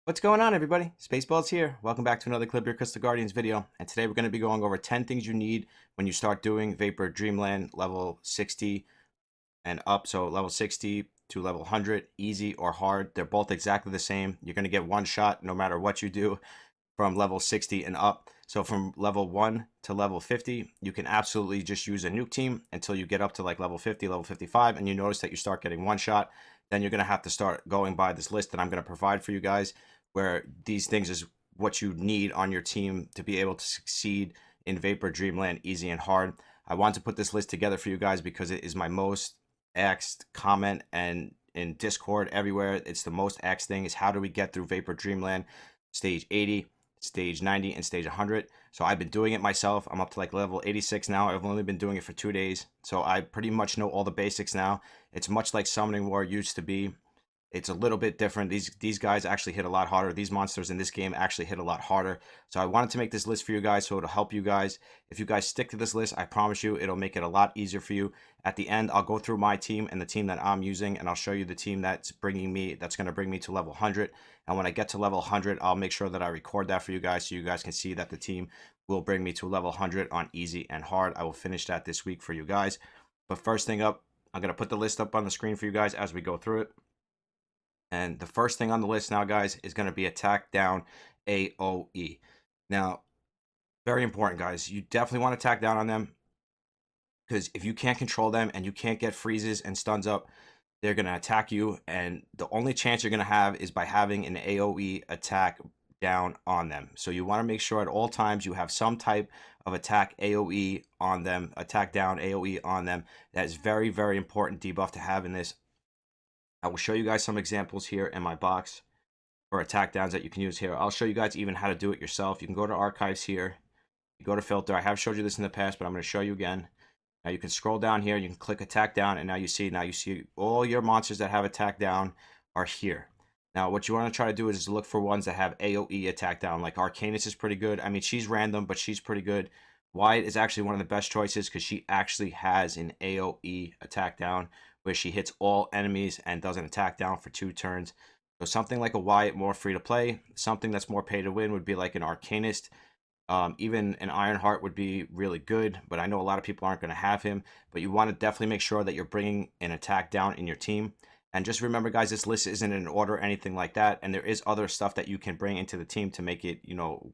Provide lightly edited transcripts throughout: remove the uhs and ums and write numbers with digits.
What's going on, everybody? Spaceballs here. Welcome back to another Calibria Crystal Guardians video. And today we're going to be going over 10 things you need when you start doing Vapor Dreamland level 60 and up. So level 60 to level 100, easy or hard. They're both exactly the same. You're going to get one shot no matter what you do from level 60 and up. So from level 1 to level 50, you can absolutely just use a nuke team until you get up to like level 50, level 55, and you notice that you start getting one shot. Then you're going to have to start going by this list that I'm going to provide for you guys, where these things is what you need on your team to be able to succeed in Vapor Dreamland easy and hard. I want to put this list together for you guys because it is my most asked comment, and in Discord everywhere it's the most asked thing is how do we get through Vapor Dreamland stage 80, stage 90, and stage 100. So I've been doing it myself. I'm up to like level 86 now. I've only been doing it for 2 days, so I pretty much know all the basics now. It's much like Summoning War used to be. It's a little bit different. These guys actually hit a lot harder. These monsters in this game actually hit a lot harder. So I wanted to make this list for you guys so it'll help you guys. If you guys stick to this list, I promise you it'll make it a lot easier for you. At the end, I'll go through my team and the team that I'm using, and I'll show you the team that's going to bring me to level 100. And when I get to level 100, I'll make sure that I record that for you guys so you guys can see that the team will bring me to level 100 on easy and hard. I will finish that this week for you guys. But first thing up, I'm going to put the list up on the screen for you guys as we go through it. And the first thing on the list now, guys, is going to be attack down AoE. Now, very important, guys. You definitely want to attack down on them, because if you can't control them and you can't get freezes and stuns up, they're going to attack you. And the only chance you're going to have is by having an AoE attack down on them. So you want to make sure at all times you have some type of attack AoE on them, attack down AoE on them. That is very, very important debuff to have in this. I will show you guys some examples here in my box for attack downs that you can use here. I'll show you guys even how to do it yourself. You can go to archives here. You go to filter. I have showed you this in the past, but I'm going to show you again. Now you can scroll down here. You can click attack down, and now you see all your monsters that have attack down are here. Now what you want to try to do is look for ones that have AoE attack down. Like Arcanus is pretty good. I mean, she's random, but she's pretty good. Wyatt is actually one of the best choices because she actually has an AoE attack down where she hits all enemies and does an attack down for 2 turns. So something like a Wyatt, more free to play. Something that's more pay to win would be like an Arcanist. Even an Ironheart would be really good, but I know a lot of people aren't going to have him. But you want to definitely make sure that you're bringing an attack down in your team. And just remember, guys, this list isn't in order or anything like that. And there is other stuff that you can bring into the team to make it,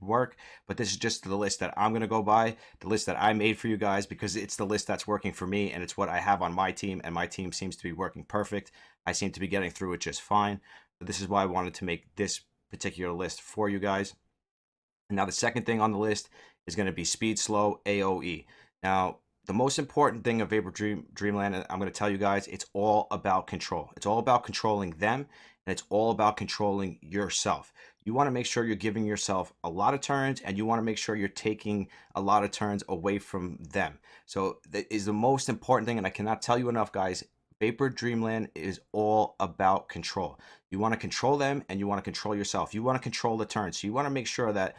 work. But this is just the list that I'm going to go by, the list that I made for you guys, because it's the list that's working for me. And it's what I have on my team. And my team seems to be working perfect. I seem to be getting through it just fine. So this is why I wanted to make this particular list for you guys. Now, the second thing on the list is going to be speed slow AoE. Now, the most important thing of Vapor Dreamland, I'm going to tell you guys, it's all about control. It's all about controlling them, and it's all about controlling yourself. You want to make sure you're giving yourself a lot of turns, and you want to make sure you're taking a lot of turns away from them. So that is the most important thing, and I cannot tell you enough, guys. Vapor Dreamland is all about control. You want to control them, and you want to control yourself. You want to control the turns. So you want to make sure that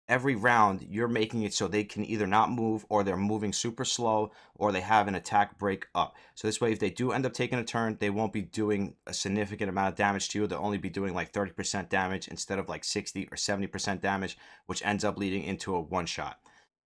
every round you're making it so they can either not move, or they're moving super slow, or they have an attack break up. So this way, if they do end up taking a turn, they won't be doing a significant amount of damage to you. They'll only be doing like 30% damage instead of like 60 or 70% damage, which ends up leading into a one shot.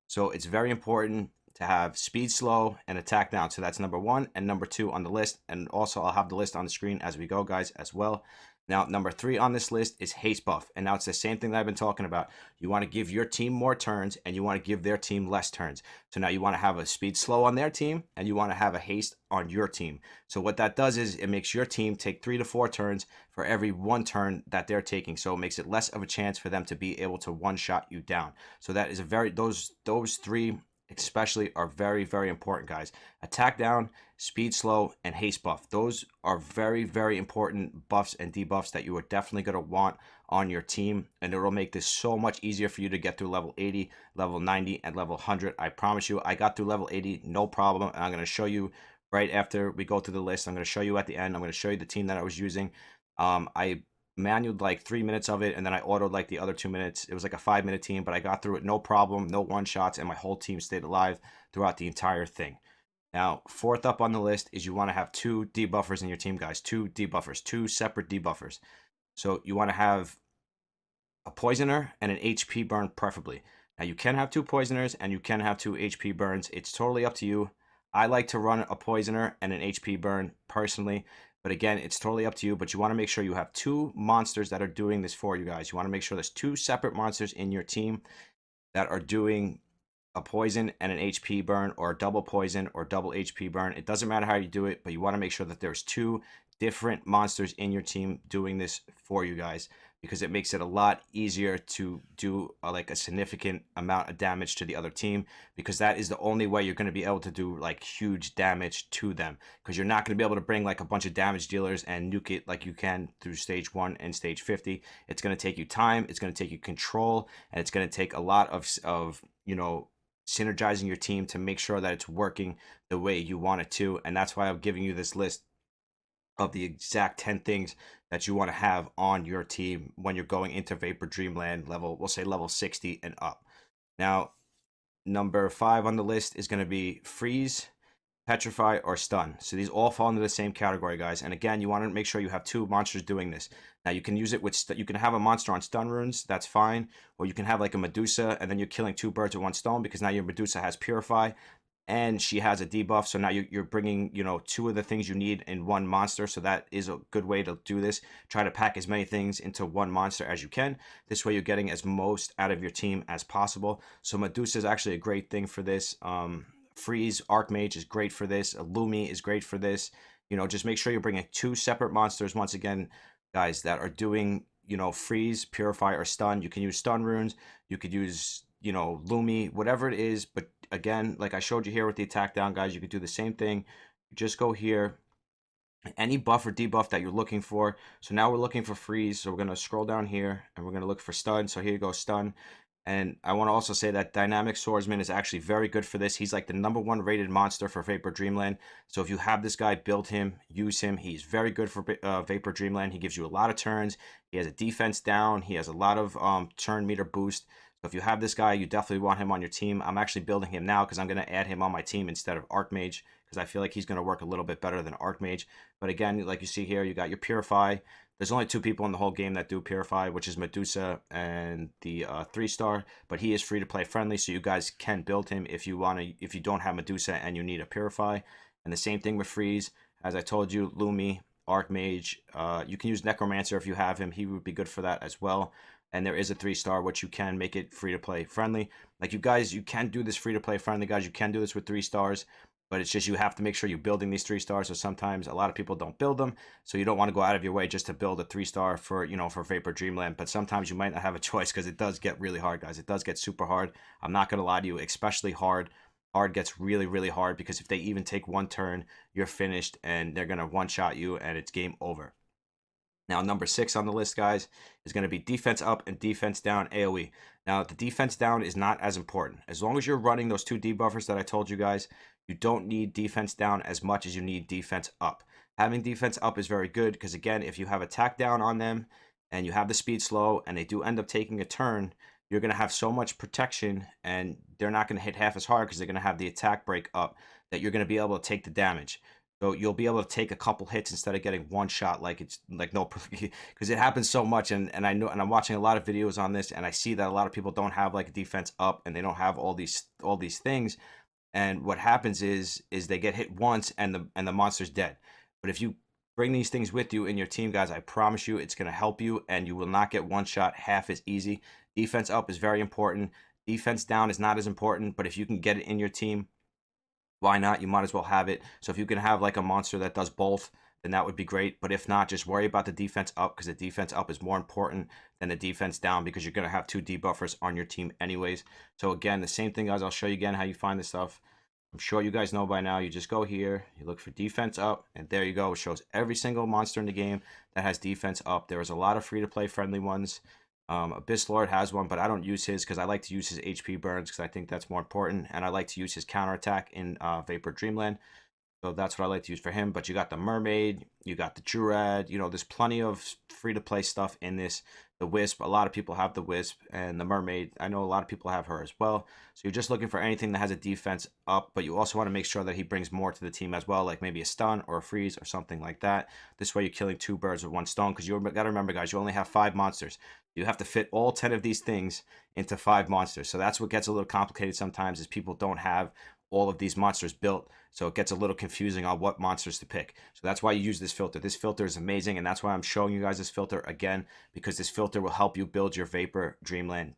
So it's very important to have speed slow and attack down. So that's number 1 and number 2 on the list. And also I'll have the list on the screen as we go, guys, as well. Now, number 3 on this list is haste buff. And now it's the same thing that I've been talking about. You want to give your team more turns, and you want to give their team less turns. So now you want to have a speed slow on their team, and you want to have a haste on your team. So what that does is it makes your team take 3 to 4 turns for every 1 turn that they're taking. So it makes it less of a chance for them to be able to one-shot you down. So that is a very, those 3 especially are very, very important, guys. Attack down, speed slow, and haste buff. Those are very, very important buffs and debuffs that you are definitely going to want on your team, and it will make this so much easier for you to get through level 80, level 90, and level 100. I promise you, I got through level 80 no problem, and I'm going to show you right after we go through the list. I'm going to show you at the end. I'm going to show you the team that I was using. I manualed like 3 minutes of it, and then I autoed like the other 2 minutes. It was like a 5-minute team, but I got through it no problem, no one shots, and my whole team stayed alive throughout the entire thing. Now, 4th up on the list is you want to have 2 debuffers in your team, guys. 2 debuffers, 2 separate debuffers. So you want to have a poisoner and an HP burn preferably. Now you can have two poisoners and you can have two HP burns. It's totally up to you. I like to run a poisoner and an HP burn personally, but again, it's totally up to you. But you want to make sure you have two monsters that are doing this for you guys. You want to make sure there's two separate monsters in your team that are doing a poison and an HP burn, or a double poison or double HP burn. It doesn't matter how you do it, but you want to make sure that there's two different monsters in your team doing this for you guys, because it makes it a lot easier to do like a significant amount of damage to the other team, because that is the only way you're going to be able to do like huge damage to them, because you're not going to be able to bring like a bunch of damage dealers and nuke it like you can through stage 1 and stage 50. It's going to take you time, it's going to take you control, and it's going to take a lot of synergizing your team to make sure that it's working the way you want it to. And that's why I'm giving you this list of the exact 10 things that you want to have on your team when you're going into Vapor Dreamland level, we'll say level 60 and up. Now, number 5 on the list is going to be freeze, petrify, or stun. So these all fall into the same category, guys. And again, you want to make sure you have two monsters doing this. Now you can use it with you can have a monster on stun runes, that's fine, or you can have like a Medusa and then you're killing two birds with one stone, because now your Medusa has purify and she has a debuff. So now you're bringing, two of the things you need in one monster. So that is a good way to do this. Try to pack as many things into one monster as you can. This way you're getting as most out of your team as possible. So Medusa is actually a great thing for this. Freeze Archmage is great for this. Lumi is great for this. Just make sure you're bringing two separate monsters, once again, guys, that are doing, freeze, purify, or stun. You can use stun runes. You could use, Lumi, whatever it is. But again, like I showed you here with the attack down, guys, you could do the same thing. Just go here, any buff or debuff that you're looking for. So now we're looking for freeze. So we're going to scroll down here and we're going to look for stun. So here you go, stun. And I want to also say that Dynamic Swordsman is actually very good for this. He's like the #1 rated monster for Vapor Dreamland. So if you have this guy, build him, use him. He's very good for Vapor Dreamland. He gives you a lot of turns. He has a defense down. He has a lot of turn meter boost. So if you have this guy, you definitely want him on your team. I'm actually building him now because I'm going to add him on my team instead of Archmage, because I feel like he's going to work a little bit better than Archmage. But again, like you see here, you got your Purify. There's only two people in the whole game that do Purify, which is Medusa and the 3-star, but he is free to play friendly, so you guys can build him if you want to, if you don't have Medusa and you need a Purify. And the same thing with Freeze. As I told you, Lumi, Archmage, you can use Necromancer if you have him. He would be good for that as well. And there is a 3-star, which you can make it free to play friendly. Like you guys, you can do this free to play friendly, guys. You can do this with 3 stars. But it's just you have to make sure you're building these 3 stars. So sometimes a lot of people don't build them. So you don't want to go out of your way just to build a 3-star for, for Vapor Dreamland. But sometimes you might not have a choice, because it does get really hard, guys. It does get super hard. I'm not going to lie to you, especially hard. Hard gets really, really hard, because if they even take one turn, you're finished and they're going to one-shot you and it's game over. Now, number 6 on the list, guys, is going to be defense up and defense down AoE. Now, the defense down is not as important. As long as you're running those 2 debuffers that I told you guys, you don't need defense down as much as you need defense up. Having defense up is very good, because again, if you have attack down on them and you have the speed slow and they do end up taking a turn, you're going to have so much protection and they're not going to hit half as hard, because they're going to have the attack break up, that you're going to be able to take the damage. So you'll be able to take a couple hits instead of getting one shot, like it's like no, because it happens so much. And I know, and I'm watching a lot of videos on this, and I see that a lot of people don't have like a defense up and they don't have all these things. And what happens is they get hit once and the monster's dead. But if you bring these things with you in your team, guys, I promise you it's going to help you, and you will not get one shot half as easy. Defense up is very important. Defense down is not as important, but if you can get it in your team, why not? You might as well have it. So if you can have like a monster that does both, then that would be great. But if not, just worry about the defense up, because the defense up is more important than the defense down, because you're going to have 2 debuffers on your team anyways. So again, the same thing, guys. I'll show you again how you find this stuff. I'm sure you guys know by now. You just go here, you look for defense up, and there you go. It shows every single monster in the game that has defense up. There is a lot of free-to-play friendly ones. Abyss Lord has one, but I don't use his because I like to use his HP burns, because I think that's more important, and I like to use his counterattack in Vapor Dreamland. So that's what I like to use for him. But you got the Mermaid, you got the Druid, there's plenty of free to play stuff in this. The Wisp, a lot of people have the Wisp, and the Mermaid, I know a lot of people have her as well. So you're just looking for anything that has a defense up, but you also want to make sure that he brings more to the team as well, like maybe a stun or a freeze or something like that. This way you're killing two birds with one stone, because you got to remember, guys, you only have 5 monsters. You have to fit all 10 of these things into 5 monsters. So that's what gets a little complicated sometimes, is people don't have all of these monsters built, so it gets a little confusing on what monsters to pick. So that's why you use this filter. This filter is amazing, and that's why I'm showing you guys this filter again, because this filter will help you build your Vapor Dreamland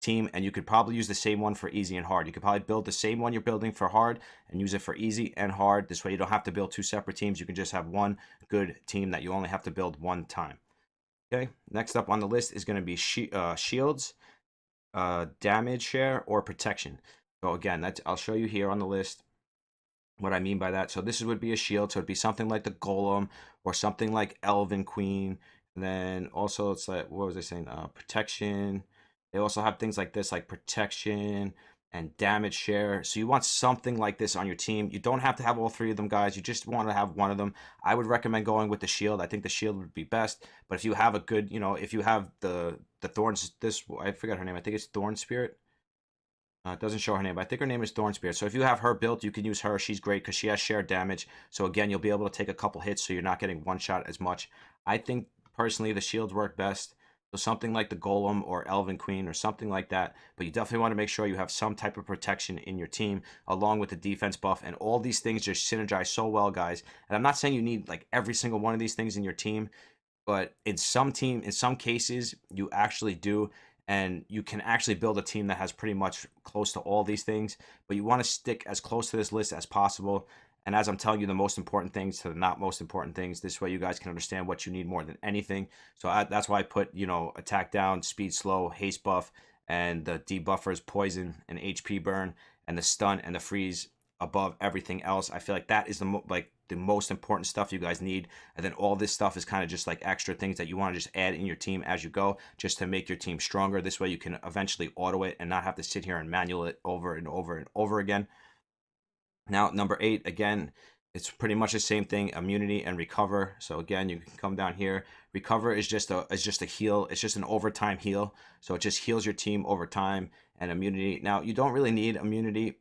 team. And you could probably use the same one for easy and hard. You could probably build the same one you're building for hard and use it for easy and hard. This way you don't have to build 2 separate teams. You can just have one good team that you only have to build one time. Okay, next up on the list is going to be shields, damage share, or protection. So again, I'll show you here on the list what I mean by that. So this would be a shield. So it'd be something like the Golem or something like Elven Queen. And then also it's like, what was I saying? Protection. They also have things like this, like protection and damage share. So you want something like this on your team. You don't have to have all 3 of them, guys. You just want to have one of them. I would recommend going with the shield. I think the shield would be best. But if you have a good, if you have the thorns, I forgot her name. I think it's Thorn Spirit. It doesn't show her name, but I think her name is Thorn Spirit. So if you have her built, you can use her. She's great because she has shared damage. So again, you'll be able to take a couple hits, so you're not getting one shot as much. I think personally the shields work best. So something like the Golem or Elven Queen or something like that. But you definitely want to make sure you have some type of protection in your team along with the defense buff. And all these things just synergize so well, guys. And I'm not saying you need like every single one of these things in your team, but in some cases, you actually do, and you can actually build a team that has pretty much close to all these things. But you want to stick as close to this list as possible. And as I'm telling you the most important things to the not most important things, this way you guys can understand what you need more than anything. So that's why I put, attack down, speed slow, haste buff, and the debuffers, poison and HP burn, and the stun and the freeze above everything else. I feel like that is the most important stuff you guys need. And then all this stuff is kind of just like extra things that you want to just add in your team as you go, just to make your team stronger. This way you can eventually auto it and not have to sit here and manual it over and over and over again. Now, number 8, again, it's pretty much the same thing, immunity and recover. So again, you can come down here. Recover is just a heal. It's just an overtime heal. So it just heals your team over time. And immunity, now you don't really need immunity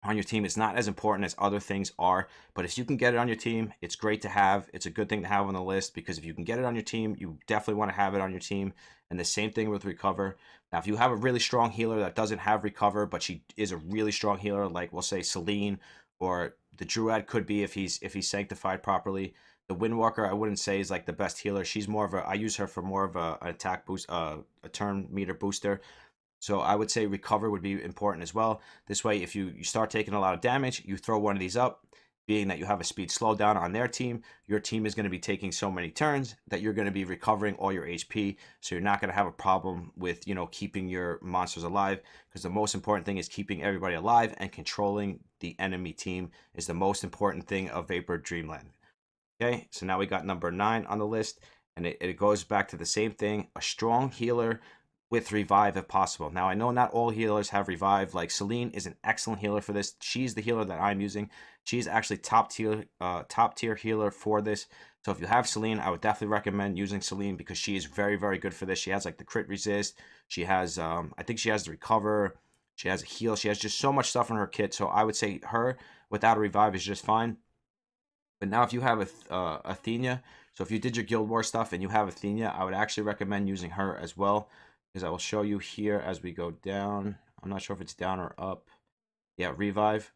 on your team. It's not as important as other things are, but if you can get it on your team, it's great to have. It's a good thing to have on the list, because if you can get it on your team, you definitely want to have it on your team. And the same thing with recover. Now, if you have a really strong healer that doesn't have recover, but she is a really strong healer, like we'll say Celine, or the Druid could be if he's sanctified properly. The Windwalker, I wouldn't say is like the best healer. She's more of I use her for more of an attack boost, a turn meter booster. So I would say recover would be important as well. This way, if you start taking a lot of damage, you throw one of these up, being that you have a speed slowdown on their team, your team is going to be taking so many turns that you're going to be recovering all your HP. So you're not going to have a problem with, keeping your monsters alive, because the most important thing is keeping everybody alive, and controlling the enemy team is the most important thing of Vapor Dreamland. Okay, so now we got number 9 on the list, and it goes back to the same thing, a strong healer with revive if possible. Now, I know not all healers have revive. Like Celine is an excellent healer for this. She's the healer that I'm using. She's actually top tier healer for this. So if you have Celine, I would definitely recommend using Celine, because she is very, very good for this. She has like the crit resist. She has, I think she has the recover. She has a heal. She has just so much stuff in her kit. So I would say her without a revive is just fine. But now if you have Athena, so if you did your Guild War stuff and you have Athena, I would actually recommend using her as well, because I will show you here as we go down. I'm not sure if it's down or up. Yeah, revive.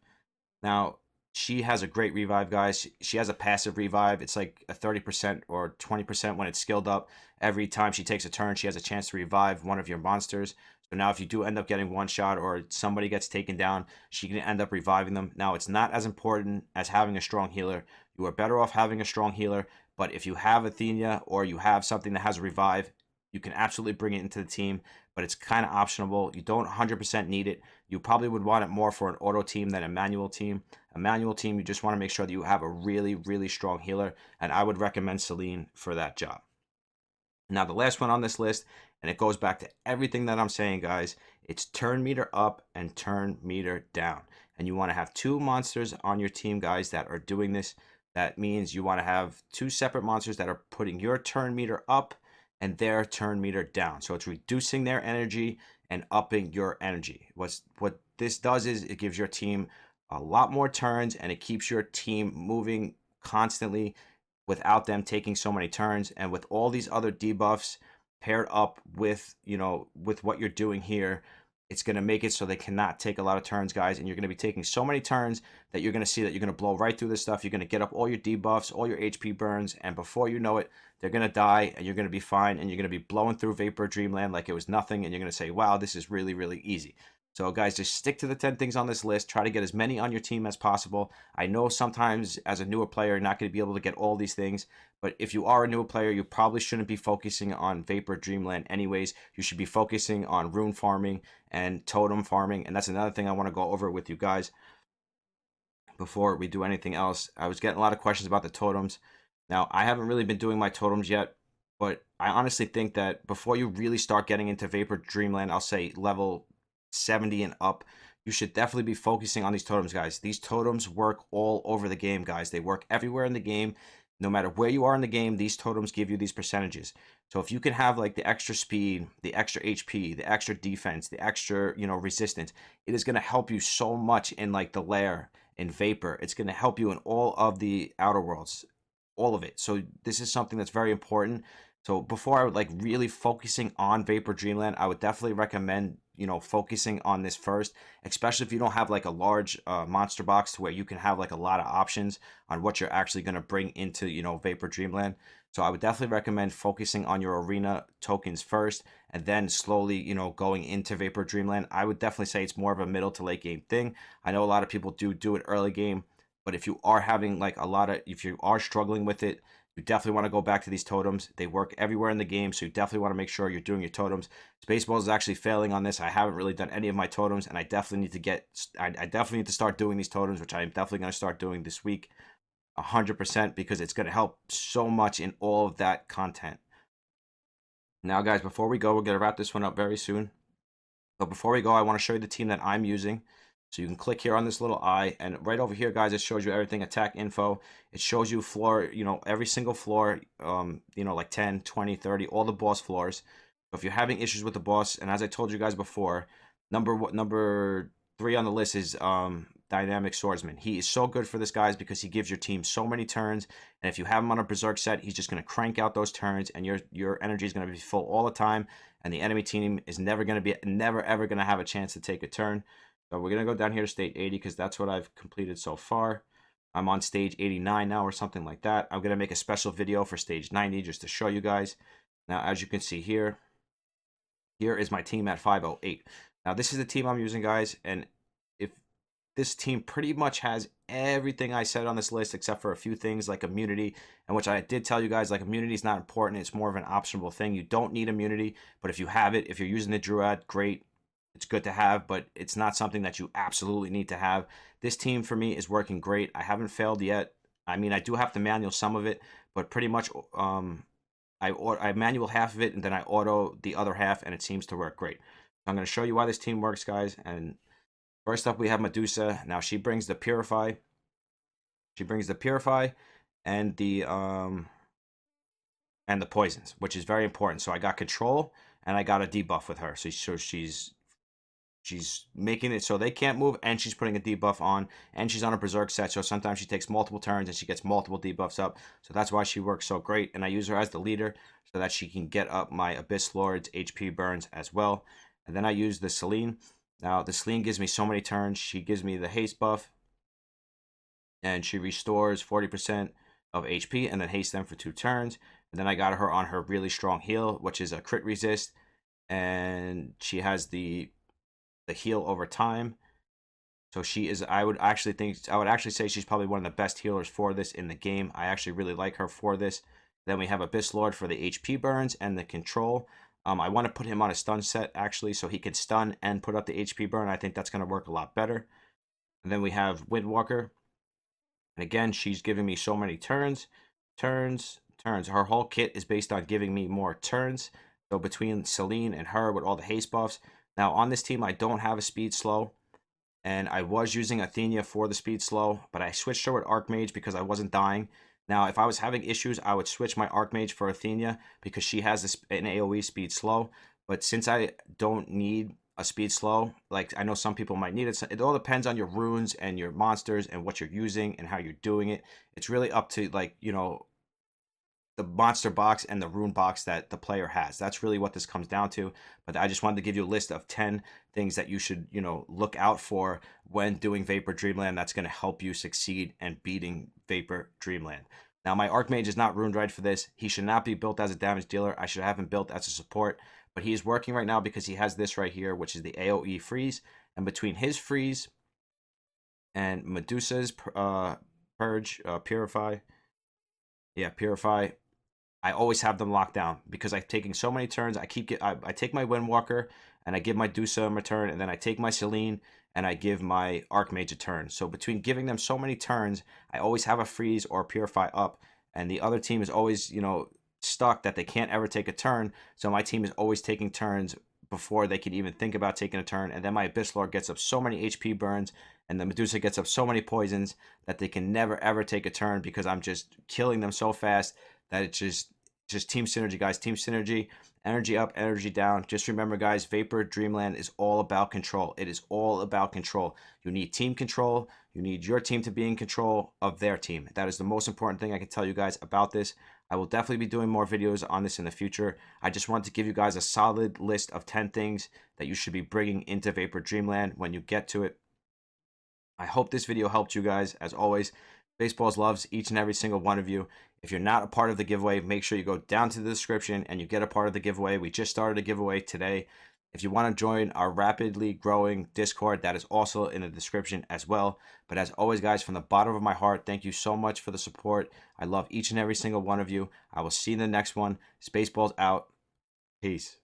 Now, she has a great revive, guys. She has a passive revive. It's like a 30% or 20% when it's skilled up. Every time she takes a turn, she has a chance to revive one of your monsters. So now if you do end up getting one shot, or somebody gets taken down, she can end up reviving them. Now, it's not as important as having a strong healer. You are better off having a strong healer, but if you have Athena or you have something that has a revive, you can absolutely bring it into the team, but it's kind of optional. You don't 100% need it. You probably would want it more for an auto team than a manual team. A manual team, you just want to make sure that you have a really, really strong healer, and I would recommend Celine for that job. Now, the last one on this list, and it goes back to everything that I'm saying, guys, it's turn meter up and turn meter down. and you want to have 2 monsters on your team, guys, that are doing this. That means you want to have 2 separate monsters that are putting your turn meter up and their turn meter down. So it's reducing their energy and upping your energy. What this does is it gives your team a lot more turns, and it keeps your team moving constantly without them taking so many turns. And with all these other debuffs paired up with, with what you're doing here, it's going to make it so they cannot take a lot of turns, guys. And you're going to be taking so many turns that you're going to see that you're going to blow right through this stuff. You're going to get up all your debuffs, all your HP burns, and before you know it, they're going to die, and you're going to be fine, and you're going to be blowing through Vapor Dreamland like it was nothing, and you're going to say, wow, this is really, really easy. So, guys, just stick to the 10 things on this list. Try to get as many on your team as possible. I know sometimes as a newer player, you're not going to be able to get all these things, but if you are a newer player, you probably shouldn't be focusing on Vapor Dreamland anyways. You should be focusing on rune farming and totem farming, and that's another thing I want to go over with you guys before we do anything else. I was getting a lot of questions about the totems. Now, I haven't really been doing my totems yet, but I honestly think that before you really start getting into Vapor Dreamland, I'll say level 70 and up, you should definitely be focusing on these totems, guys. These totems work all over the game, guys. They work everywhere in the game. No matter where you are in the game, these totems give you these percentages. So if you can have like the extra speed, the extra HP, the extra defense, the extra, resistance, it is going to help you so much in like the lair, in Vapor. It's going to help you in all of the outer worlds, all of it. So this is something that's very important. So before I would like really focusing on Vapor Dreamland, I would definitely recommend, focusing on this first, especially if you don't have like a large monster box to where you can have like a lot of options on what you're actually going to bring into, Vapor Dreamland. So I would definitely recommend focusing on your arena tokens first, and then slowly, going into Vapor Dreamland. I would definitely say it's more of a middle to late game thing. I know a lot of people do it early game, but if you are having like if you are struggling with it, you definitely want to go back to these totems. They work everywhere in the game, so you definitely want to make sure you're doing your totems. Spaceballs is actually failing on this. I haven't really done any of my totems, and I definitely need to I definitely need to start doing these totems, which I am definitely going to start doing this week, 100%, because it's going to help so much in all of that content. Now, guys, before we go, we're going to wrap this one up very soon. But before we go, I want to show you the team that I'm using. So you can click here on this little eye, and right over here, guys, it shows you everything, attack info. It shows you floor, every single floor, like 10, 20, 30, all the boss floors. So if you're having issues with the boss, and as I told you guys before, number 3 on the list is Dynamic Swordsman. He is so good for this, guys, because he gives your team so many turns, and if you have him on a Berserk set, he's just going to crank out those turns, and your energy is going to be full all the time, and the enemy team is never ever going to have a chance to take a turn. So we're going to go down here to stage 80 because that's what I've completed so far. I'm on stage 89 now or something like that. I'm going to make a special video for stage 90 just to show you guys. Now, as you can see here is my team at 508. Now, this is the team I'm using, guys, and if this team pretty much has everything I said on this list except for a few things like immunity, and which I did tell you guys, like, immunity is not important. It's more of an optional thing. You don't need immunity, but if you have it, if you're using the Druid, great. It's good to have, but it's not something that you absolutely need to have. This team for me is working great. I haven't failed yet. I mean, I do have to manual some of it, but pretty much I manual half of it, and then I auto the other half, and it seems to work great. So I'm going to show you why this team works, guys. And first up, we have Medusa. Now, she brings the Purify. She brings the Purify and the poisons, which is very important. So I got control, and I got a debuff with her. So she's making it so they can't move, and she's putting a debuff on, and she's on a Berserk set, so sometimes she takes multiple turns and she gets multiple debuffs up. So that's why she works so great, and I use her as the leader so that she can get up my Abyss Lord's HP burns as well. And then I use the Selene. Now, the Selene gives me so many turns. She gives me the haste buff, and she restores 40% of HP and then haste them for 2 turns. And then I got her on her really strong heal, which is a crit resist, and she has the heal over time. So she is, I would actually say she's probably one of the best healers for this in the game. I actually really like her for this. Then we have Abyss Lord for the HP burns and the control. I want to put him on a stun set, actually, so he can stun and put up the HP burn. I think that's going to work a lot better. And then we have Windwalker. And again, she's giving me so many turns. Her whole kit is based on giving me more turns. So between Selene and her with all the haste buffs. Now, on this team, I don't have a speed slow. and I was using Athenia for the speed slow, but I switched over to Archmage because I wasn't dying. Now, if I was having issues, I would switch my Archmage for Athenia because she has an AoE speed slow. But since I don't need a speed slow, like I know some people might need it, so it all depends on your runes and your monsters and what you're using and how you're doing it. It's really up to, like, the monster box and the rune box that the player has. That's really what this comes down to. But I just wanted to give you a list of 10 things that you should, look out for when doing Vapor Dreamland that's going to help you succeed and beating Vapor Dreamland. Now, my Archmage is not runed right for this. He should not be built as a damage dealer. I should have him built as a support. But he is working right now because he has this right here, which is the AoE freeze. And between his freeze and Medusa's purge, purify, I always have them locked down because I've taken so many turns. I take my Windwalker and I give my Dusa a turn, and then I take my Celine and I give my Archmage a turn. So between giving them so many turns, I always have a freeze or a purify up, and the other team is always, stuck that they can't ever take a turn. So my team is always taking turns before they can even think about taking a turn. And then my Abyss Lord gets up so many HP burns, and the Medusa gets up so many poisons that they can never ever take a turn because I'm just killing them so fast that it's just team synergy, guys. Team synergy, energy up, energy down. Just remember, guys, Vapor Dreamland is all about control. It is all about control. You need team control. You need your team to be in control of their team. That is the most important thing I can tell you guys about this. I will definitely be doing more videos on this in the future. I just wanted to give you guys a solid list of 10 things that you should be bringing into Vapor Dreamland when you get to it. I hope this video helped you guys. As always, Baseballs loves each and every single one of you. If you're not a part of the giveaway, make sure you go down to the description and you get a part of the giveaway. We just started a giveaway today. If you want to join our rapidly growing Discord, that is also in the description as well. But as always, guys, from the bottom of my heart, thank you so much for the support. I love each and every single one of you. I will see you in the next one. Spaceballs out. Peace.